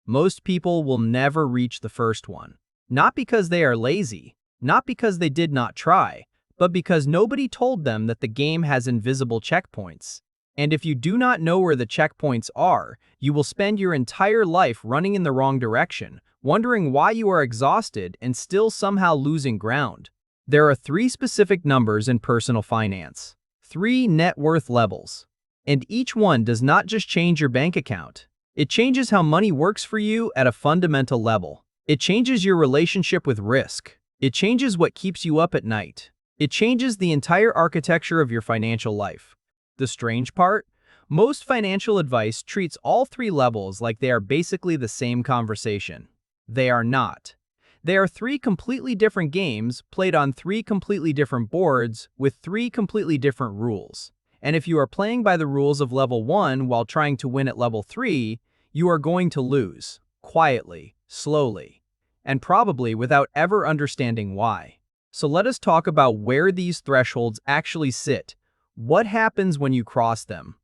most people will never reach the first one. Not because they are lazy, not because they did not try, but because nobody told them that the game has invisible checkpoints. And if you do not know where the checkpoints are, you will spend your entire life running in the wrong direction, wondering why you are exhausted and still somehow losing ground. There are 3 specific numbers in personal finance. 3 net worth levels. And each one does not just change your bank account. It changes how money works for you at a fundamental level. It changes your relationship with risk. It changes what keeps you up at night. It changes the entire architecture of your financial life. The strange part? Most financial advice treats all 3 levels like they are basically the same conversation. They are not. They are 3 completely different games played on 3 completely different boards with 3 completely different rules. And if you are playing by the rules of level 1 while trying to win at level 3, you are going to lose, quietly, slowly, and probably without ever understanding why. So let us talk about where these thresholds actually sit, what happens when you cross them,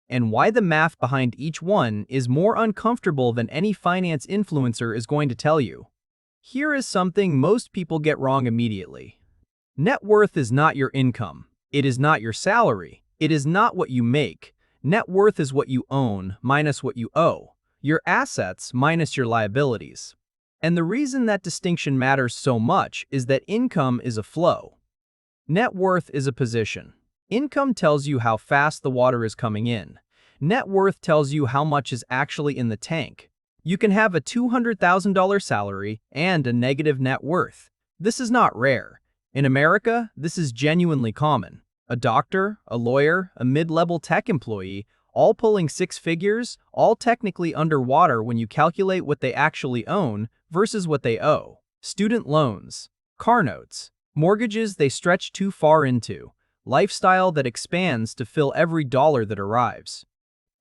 and why the math behind each one is more uncomfortable than any finance influencer is going to tell you. Here is something most people get wrong immediately. Net worth is not your income. It is not your salary. It is not what you make. Net worth is what you own minus what you owe. Your assets minus your liabilities. And the reason that distinction matters so much is that income is a flow. Net worth is a position. Income tells you how fast the water is coming in. Net worth tells you how much is actually in the tank. You can have a $200,000 salary and a negative net worth. This is not rare. In America, this is genuinely common. A doctor, a lawyer, a mid-level tech employee, all pulling 6 figures, all technically underwater when you calculate what they actually own versus what they owe. Student loans, car notes, mortgages they stretch too far into, lifestyle that expands to fill every dollar that arrives.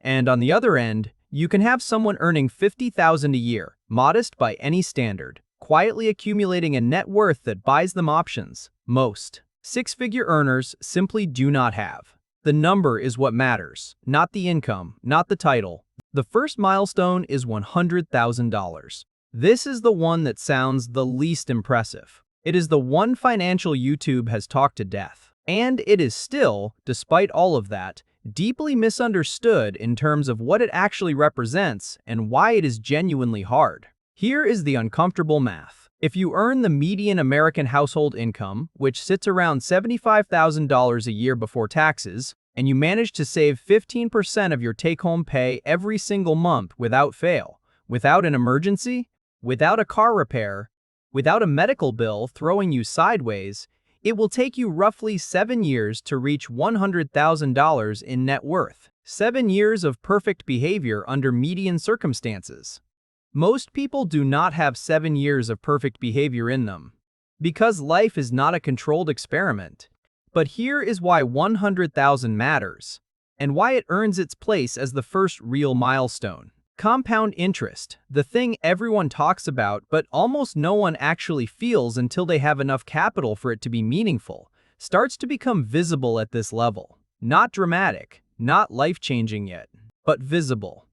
And on the other end, you can have someone earning $50,000 a year, modest by any standard, quietly accumulating a net worth that buys them options. Most 6-figure earners simply do not have. The number is what matters, not the income, not the title. The first milestone is $100,000. This is the one that sounds the least impressive. It is the one financial YouTube has talked to death. And it is still, despite all of that, deeply misunderstood in terms of what it actually represents and why it is genuinely hard. Here is the uncomfortable math. If you earn the median American household income, which sits around $75,000 a year before taxes, and you manage to save 15% of your take-home pay every single month without fail, without an emergency, without a car repair, without a medical bill throwing you sideways, it will take you roughly 7 years to reach $100,000 in net worth. 7 years of perfect behavior under median circumstances. Most people do not have 7 years of perfect behavior in them, because life is not a controlled experiment. But here is why 100,000 matters, and why it earns its place as the first real milestone. Compound interest, the thing everyone talks about but almost no one actually feels until they have enough capital for it to be meaningful, starts to become visible at this level. Not dramatic, not life-changing yet, but visible.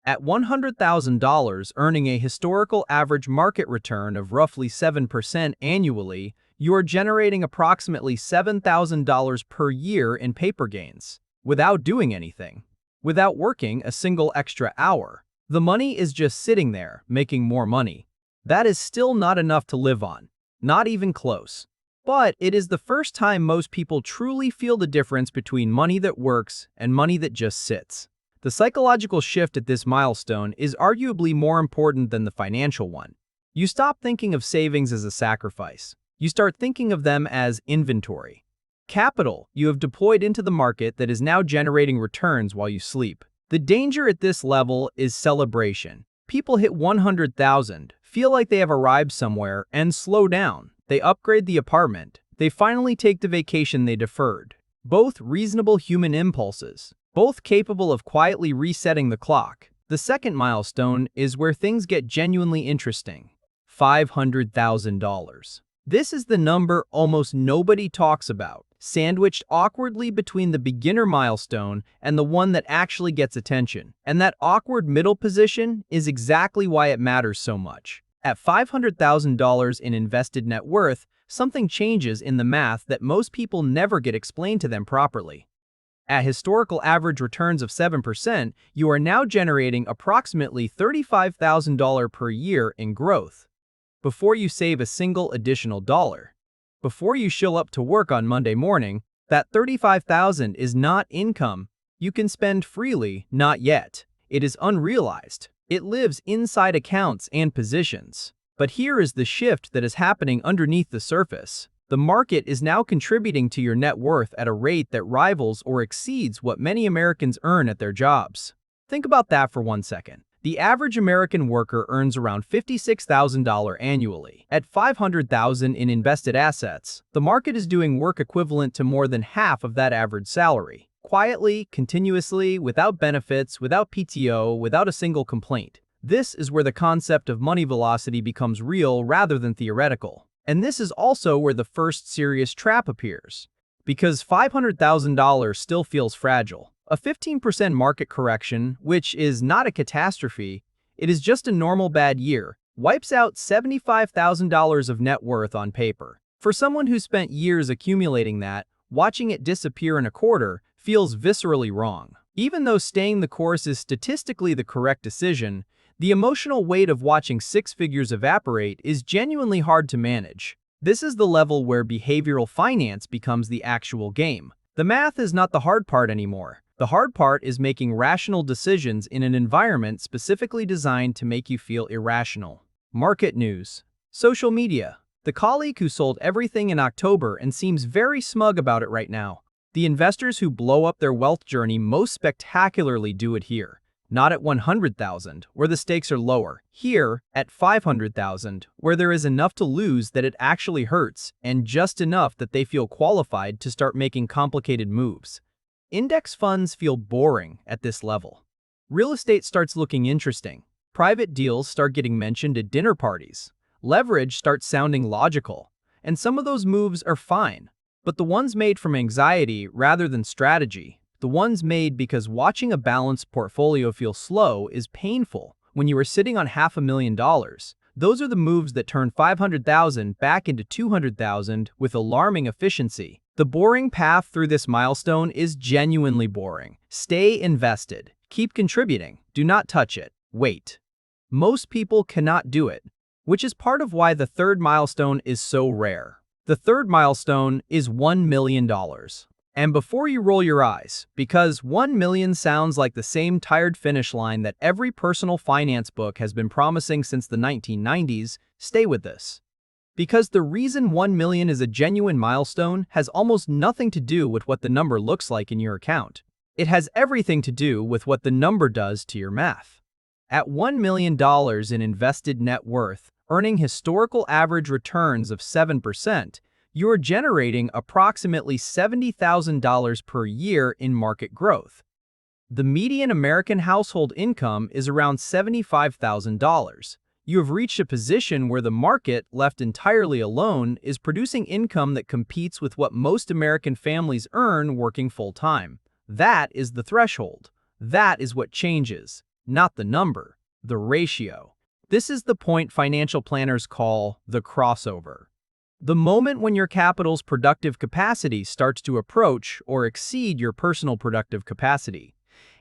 At $100,000, earning a historical average market return of roughly 7% annually, you are generating approximately $7,000 per year in paper gains, without doing anything, without working a single extra hour. The money is just sitting there, making more money. That is still not enough to live on, not even close. But it is the first time most people truly feel the difference between money that works and money that just sits. The psychological shift at this milestone is arguably more important than the financial one. You stop thinking of savings as a sacrifice. You start thinking of them as inventory. Capital you have deployed into the market that is now generating returns while you sleep. The danger at this level is celebration. People hit 100,000, feel like they have arrived somewhere, and slow down. They upgrade the apartment. They finally take the vacation they deferred. Both reasonable human impulses, both capable of quietly resetting the clock. The second milestone is where things get genuinely interesting. $500,000. This is the number almost nobody talks about. sandwiched awkwardly between the beginner milestone and the one that actually gets attention. And that awkward middle position is exactly why it matters so much. At $500,000 in invested net worth, something changes in the math that most people never get explained to them properly. At historical average returns of 7%, you are now generating approximately $35,000 per year in growth, before you save a single additional dollar. Before you show up to work on Monday morning, that $35,000 is not income you can spend freely, not yet. It is unrealized. It lives inside accounts and positions. But here is the shift that is happening underneath the surface. The market is now contributing to your net worth at a rate that rivals or exceeds what many Americans earn at their jobs. Think about that for 1 second. The average American worker earns around $56,000 annually. At $500,000 in invested assets, the market is doing work equivalent to more than half of that average salary. Quietly, continuously, without benefits, without PTO, without a single complaint. This is where the concept of money velocity becomes real rather than theoretical. And this is also where the first serious trap appears. Because $500,000 still feels fragile. A 15% market correction, which is not a catastrophe, it is just a normal bad year, wipes out $75,000 of net worth on paper. For someone who spent years accumulating that, watching it disappear in a quarter feels viscerally wrong. Even though staying the course is statistically the correct decision, the emotional weight of watching six figures evaporate is genuinely hard to manage. This is the level where behavioral finance becomes the actual game. The math is not the hard part anymore. The hard part is making rational decisions in an environment specifically designed to make you feel irrational. Market news. Social media. The colleague who sold everything in October and seems very smug about it right now. The investors who blow up their wealth journey most spectacularly do it here. Not at $100,000, where the stakes are lower. Here, at $500,000, where there is enough to lose that it actually hurts, and just enough that they feel qualified to start making complicated moves. Index funds feel boring at this level. Real estate starts looking interesting. Private deals start getting mentioned at dinner parties. Leverage starts sounding logical. And some of those moves are fine. But the ones made from anxiety rather than strategy, the ones made because watching a balanced portfolio feel slow is painful when you are sitting on $500,000. Those are the moves that turn $500,000 back into $200,000 with alarming efficiency. The boring path through this milestone is genuinely boring. Stay invested. Keep contributing. Do not touch it. Wait. Most people cannot do it, which is part of why the third milestone is so rare. The third milestone is $1 million. And before you roll your eyes, because 1 million sounds like the same tired finish line that every personal finance book has been promising since the 1990s, stay with this. Because the reason 1 million is a genuine milestone has almost nothing to do with what the number looks like in your account. It has everything to do with what the number does to your math. At $1 million in invested net worth, earning historical average returns of 7%, you are generating approximately $70,000 per year in market growth. The median American household income is around $75,000. You have reached a position where the market, left entirely alone, is producing income that competes with what most American families earn working full-time. That is the threshold. That is what changes, not the number, the ratio. This is the point financial planners call the crossover. The moment when your capital's productive capacity starts to approach or exceed your personal productive capacity.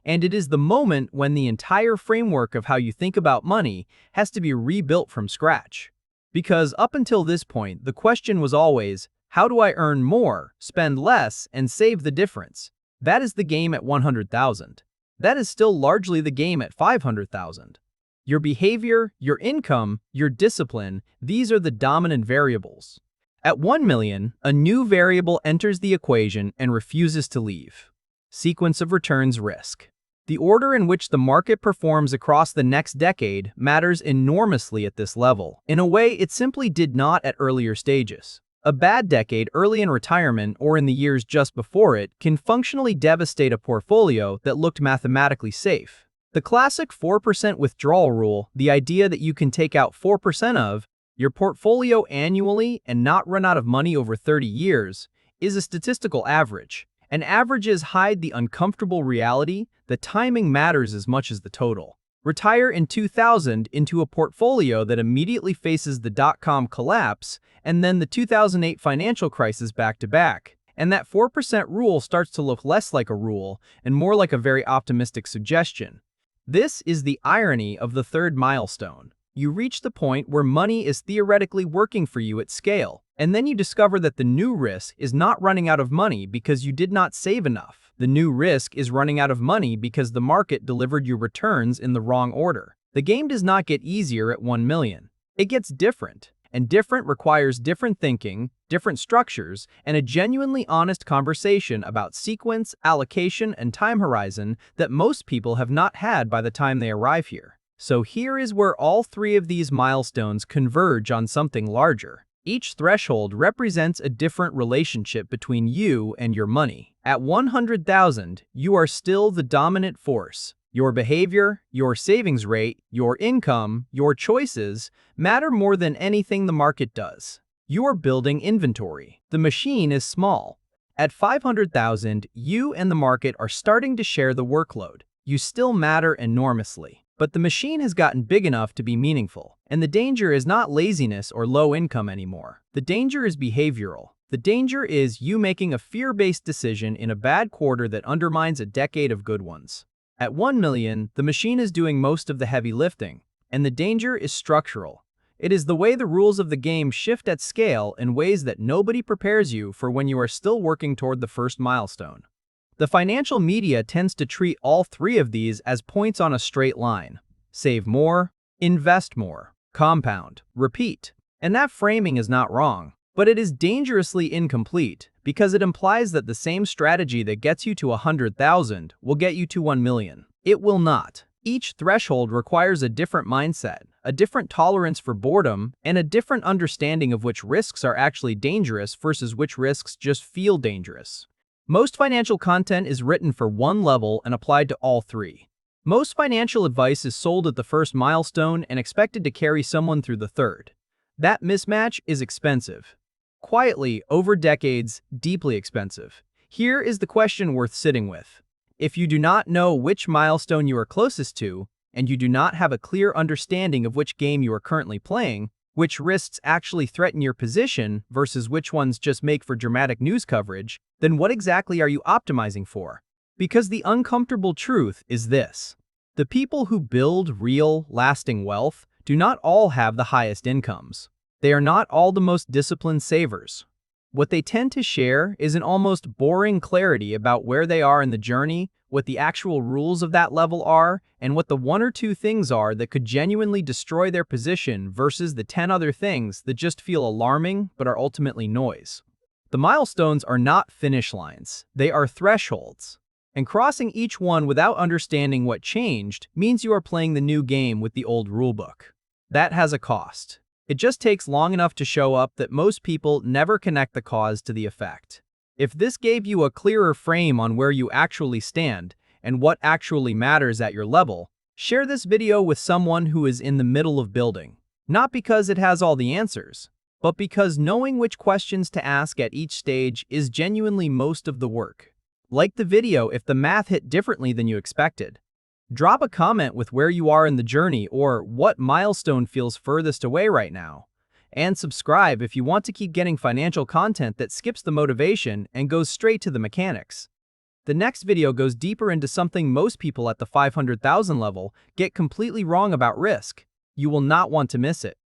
And it is the moment when the entire framework of how you think about money has to be rebuilt from scratch. Because up until this point, the question was always, how do I earn more, spend less, and save the difference? That is the game at $100,000. That is still largely the game at $500,000. Your behavior, your income, your discipline, these are the dominant variables. At 1 million, a new variable enters the equation and refuses to leave. Sequence of returns risk. The order in which the market performs across the next decade matters enormously at this level, in a way it simply did not at earlier stages. A bad decade early in retirement or in the years just before it can functionally devastate a portfolio that looked mathematically safe. The classic 4% withdrawal rule, the idea that you can take out 4% of your portfolio annually and not run out of money over 30 years, is a statistical average, and averages hide the uncomfortable reality that timing matters as much as the total. Retire in 2000 into a portfolio that immediately faces the dot-com collapse and then the 2008 financial crisis back to back, and that 4% rule starts to look less like a rule and more like a very optimistic suggestion. This is the irony of the third milestone. You reach the point where money is theoretically working for you at scale, and then you discover that the new risk is not running out of money because you did not save enough. The new risk is running out of money because the market delivered you returns in the wrong order. The game does not get easier at 1 million. It gets different, and different requires different thinking, different structures, and a genuinely honest conversation about sequence, allocation, and time horizon that most people have not had by the time they arrive here. So here is where all three of these milestones converge on something larger. Each threshold represents a different relationship between you and your money. At 100,000, you are still the dominant force. Your behavior, your savings rate, your income, your choices matter more than anything the market does. You are building inventory. The machine is small. At 500,000, you and the market are starting to share the workload. You still matter enormously. But the machine has gotten big enough to be meaningful. And the danger is not laziness or low income anymore. The danger is behavioral. The danger is you making a fear-based decision in a bad quarter that undermines a decade of good ones. At 1 million, the machine is doing most of the heavy lifting, and the danger is structural. It is the way the rules of the game shift at scale in ways that nobody prepares you for when you are still working toward the first milestone. The financial media tends to treat all three of these as points on a straight line. Save more, invest more, compound, repeat. And that framing is not wrong, but it is dangerously incomplete because it implies that the same strategy that gets you to 100,000 will get you to 1 million. It will not. Each threshold requires a different mindset, a different tolerance for boredom, and a different understanding of which risks are actually dangerous versus which risks just feel dangerous. Most financial content is written for one level and applied to all three. Most financial advice is sold at the first milestone and expected to carry someone through the third. That mismatch is expensive. Quietly, over decades, deeply expensive. Here is the question worth sitting with. If you do not know which milestone you are closest to, and you do not have a clear understanding of which game you are currently playing, which risks actually threaten your position versus which ones just make for dramatic news coverage, then what exactly are you optimizing for? Because the uncomfortable truth is this. The people who build real, lasting wealth do not all have the highest incomes. They are not all the most disciplined savers. What they tend to share is an almost boring clarity about where they are in the journey, what the actual rules of that level are, and what the one or two things are that could genuinely destroy their position versus the 10 other things that just feel alarming but are ultimately noise. The milestones are not finish lines, they are thresholds. And crossing each one without understanding what changed means you are playing the new game with the old rulebook. That has a cost. It just takes long enough to show up that most people never connect the cause to the effect. If this gave you a clearer frame on where you actually stand and what actually matters at your level, share this video with someone who is in the middle of building. Not because it has all the answers, but because knowing which questions to ask at each stage is genuinely most of the work. Like the video if the math hit differently than you expected. Drop a comment with where you are in the journey or what milestone feels furthest away right now. And subscribe if you want to keep getting financial content that skips the motivation and goes straight to the mechanics. The next video goes deeper into something most people at the 500,000 level get completely wrong about risk. You will not want to miss it.